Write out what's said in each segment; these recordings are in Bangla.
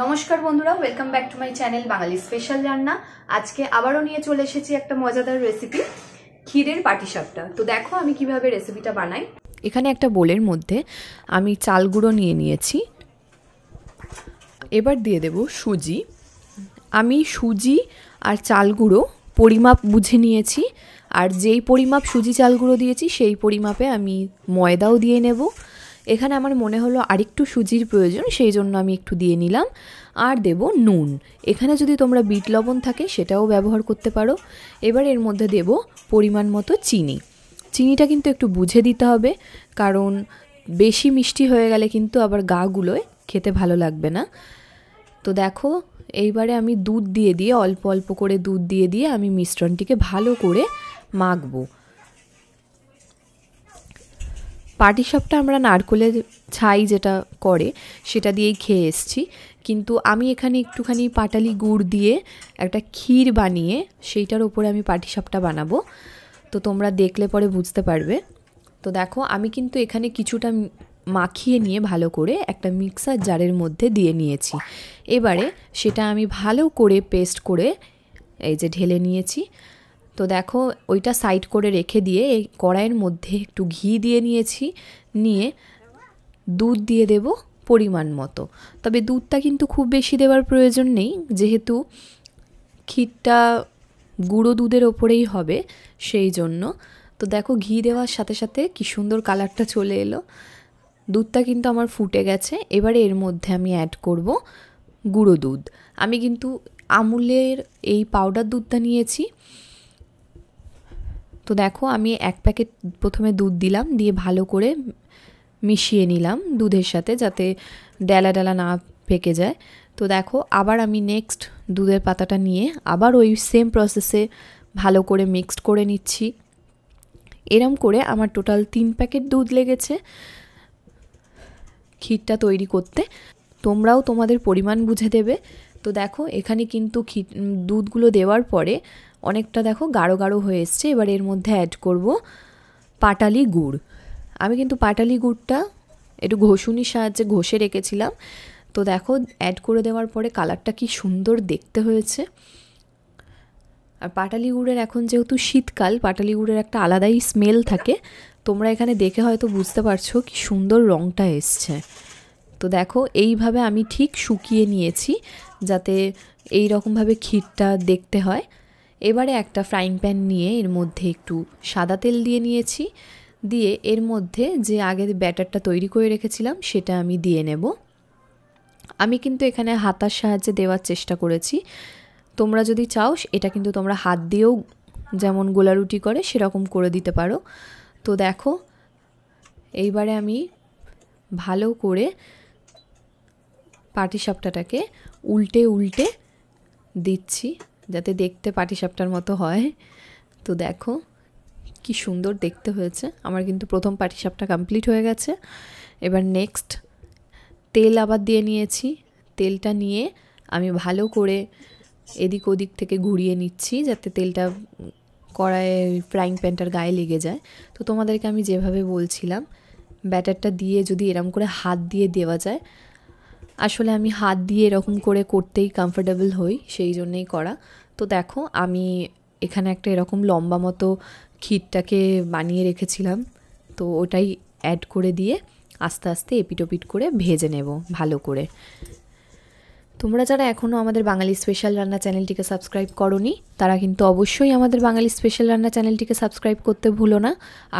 নমস্কার বন্ধুরা, welcome back to my channel Bangali special রান্না। আজকে আবারও নিয়ে চলে এসেছি একটা মজাদার রেসিপি, ক্ষীরের পাটিসাপটা। তো দেখো আমি কিভাবে রেসিপিটা বানাই। এখানে একটা বোলের মধ্যে আমি চাল গুঁড়ো নিয়ে নিয়েছি। এবার দিয়ে দেব সুজি। আমি সুজি আর চাল গুঁড়ো পরিমাপ বুঝে নিয়েছি, আর যেই পরিমাপ সুজি চাল গুঁড়ো দিয়েছি সেই পরিমাপে আমি ময়দাও দিয়ে নেব। এখানে আমার মনে হলো আরেকটু সুজির প্রয়োজন, সেই জন্য আমি একটু দিয়ে নিলাম। আর দেব নুন। এখানে যদি তোমরা বিট লবণ থাকে সেটাও ব্যবহার করতে পারো। এবার এর মধ্যে দেব পরিমাণ মতো চিনি। চিনিটা কিন্তু একটু বুঝে দিতে হবে, কারণ বেশি মিষ্টি হয়ে গেলে কিন্তু আবার গাগুলোয় খেতে ভালো লাগবে না। তো দেখো এইবারে আমি দুধ দিয়ে অল্প অল্প করে দুধ দিয়ে আমি মিশ্রণটিকে ভালো করে মাখবো। পাটিসাপটা আমরা নারকেলের ছাই যেটা করে সেটা দিয়েই খেয়ে এসছি, কিন্তু আমি এখানে একটুখানি পাটালি গুড় দিয়ে একটা ক্ষীর বানিয়ে সেইটার উপরে আমি পাটিসাপটা বানাবো। তো তোমরা দেখলে পরে বুঝতে পারবে। তো দেখো আমি কিন্তু এখানে কিছুটা মাখিয়ে নিয়ে ভালো করে একটা মিক্সার জারের মধ্যে দিয়ে নিয়েছি। এবারে সেটা আমি ভালো করে পেস্ট করে এই যে ঢেলে নিয়েছি। তো দেখো ওইটা সাইড করে রেখে দিয়ে এই কড়াইয়ের মধ্যে একটু ঘি দিয়ে নিয়েছি, নিয়ে দুধ দিয়ে দেব পরিমাণ মতো। তবে দুধটা কিন্তু খুব বেশি দেওয়ার প্রয়োজন নেই, যেহেতু ক্ষীরটা গুঁড়ো দুধের ওপরেই হবে সেই জন্য। তো দেখো ঘি দেওয়ার সাথে সাথে কি সুন্দর কালারটা চলে এলো। দুধটা কিন্তু আমার ফুটে গেছে। এবারে এর মধ্যে আমি অ্যাড করব গুঁড়ো দুধ। আমি কিন্তু আমুলের এই পাউডার দুধটা নিয়েছি। তো দেখো আমি এক প্যাকেট প্রথমে দুধ দিলাম, দিয়ে ভালো করে মিশিয়ে নিলাম দুধের সাথে, যাতে ডেলা ডেলা না পেকে যায়। তো দেখো আবার আমি নেক্সট দুধের পাতাটা নিয়ে আবার ওই সেম প্রসেসে ভালো করে মিক্সড করে নিচ্ছি। এরম করে আমার টোটাল 3 প্যাকেট দুধ লেগেছে ক্ষীরটা তৈরি করতে। তোমরাও তোমাদের পরিমাণ বুঝে দেবে। তো দেখো এখানে কিন্তু দুধগুলো দেওয়ার পরে অনেকটা দেখো গাঢ় গাঢ় হয়ে এসছে। এবার এর মধ্যে অ্যাড করব পাটালি গুড়। আমি কিন্তু পাটালি গুড়টা একটু ঘষুনির সাহায্যে ঘষে রেখেছিলাম। তো দেখো অ্যাড করে দেওয়ার পরে কালারটা কি সুন্দর দেখতে হয়েছে। আর পাটালি গুড়ের এখন যেহেতু শীতকাল, পাটালি গুড়ের একটা আলাদাই স্মেল থাকে। তোমরা এখানে দেখে হয়তো বুঝতে পারছো কি সুন্দর রঙটা এসছে। তো দেখো এইভাবে আমি ঠিক শুকিয়ে নিয়েছি, যাতে এই রকমভাবে ক্ষীরটা দেখতে হয়। এবারে একটা ফ্রাইং প্যান নিয়ে এর মধ্যে একটু সাদা তেল দিয়ে নিয়েছি, দিয়ে এর মধ্যে যে আগে ব্যাটারটা তৈরি করে রেখেছিলাম সেটা আমি দিয়ে নেব। আমি কিন্তু এখানে হাতার সাহায্যে দেওয়ার চেষ্টা করেছি। তোমরা যদি চাও এটা কিন্তু তোমরা হাত দিয়েও যেমন গোলা রুটি করে সেরকম করে দিতে পারো। তো দেখো এইবারে আমি ভালো করে পাটিসাপটাটাকে উল্টে উল্টে দিচ্ছি, যাতে দেখতে পাটিসাপটার মতো হয়। তো দেখো কি সুন্দর দেখতে হয়েছে। আমার কিন্তু প্রথম পাটিসাপটা কমপ্লিট হয়ে গেছে। এবার নেক্সট তেল আবার দিয়ে নিয়েছি। তেলটা নিয়ে আমি ভালো করে এদিক ওদিক থেকে ঘুরিয়ে নিচ্ছি, যাতে তেলটা কড়াইয়ে ফ্রাইং প্যানটার গায়ে লেগে যায়। তো তোমাদেরকে আমি যেভাবে বলছিলাম ব্যাটারটা দিয়ে যদি এরকম করে হাত দিয়ে দেওয়া যায়, আসলে আমি হাত দিয়ে এরকম করে করতেই কমফোর্টেবল হই, সেই জন্যেই করা। তো দেখো আমি এখানে একটা এরকম লম্বা মতো ক্ষীরটাকে বানিয়ে রেখেছিলাম, তো ওটাই অ্যাড করে দিয়ে আস্তে আস্তে এপিটোপিট করে ভেজে নেব ভালো করে। তোমরা যারা এখনও আমাদের বাঙালি স্পেশাল রান্না চ্যানেলটিকে সাবস্ক্রাইব করোনি, তারা কিন্তু অবশ্যই আমাদের বাঙালি স্পেশাল রান্না চ্যানেলটিকে সাবস্ক্রাইব করতে ভুলো না।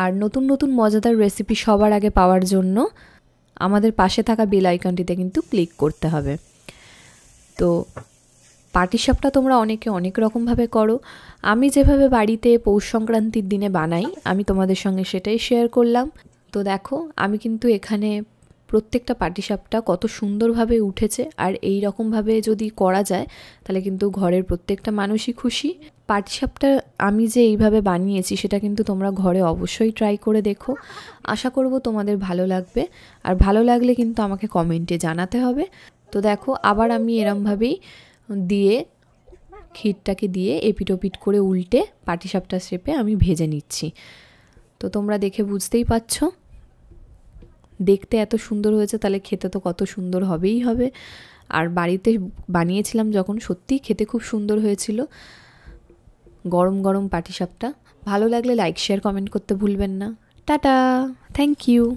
আর নতুন নতুন মজাদার রেসিপি সবার আগে পাওয়ার জন্য আমাদের পাশে থাকা বেল আইকনটিতে কিন্তু ক্লিক করতে হবে। তো পাটিসাপটা তোমরা অনেকে অনেক রকমভাবে করো। আমি যেভাবে বাড়িতে পৌষ সংক্রান্তির দিনে বানাই, আমি তোমাদের সঙ্গে সেটাই শেয়ার করলাম। তো দেখো আমি কিন্তু এখানে প্রত্যেকটা পাটিসাপটা কত সুন্দরভাবে উঠেছে, আর এই রকমভাবে যদি করা যায় তাহলে কিন্তু ঘরের প্রত্যেকটা মানুষই খুশি। পাটিসাপটা আমি যে এইভাবে বানিয়েছি সেটা কিন্তু তোমরা ঘরে অবশ্যই ট্রাই করে দেখো। আশা করব তোমাদের ভালো লাগবে, আর ভালো লাগলে কিন্তু আমাকে কমেন্টে জানাতে হবে। তো দেখো আবার আমি এরমভাবেই দিয়ে ক্ষীরটাকে দিয়ে এপিটোপিট করে উল্টে পাটিসাপটা শেপে আমি ভেজে নিচ্ছি। তো তোমরা দেখে বুঝতেই পারছো। দেখতে এত সুন্দর হয়েছে, তাহলে খেতে তো কত সুন্দর হবেই হবে। আর বাড়িতে বানিয়েছিলাম যখন, সত্যিই খেতে খুব সুন্দর হয়েছিল। গরম গরম পাটিসাপটা। ভালো লাগলে লাইক শেয়ার কমেন্ট করতে ভুলবেন না। Tata, thank you.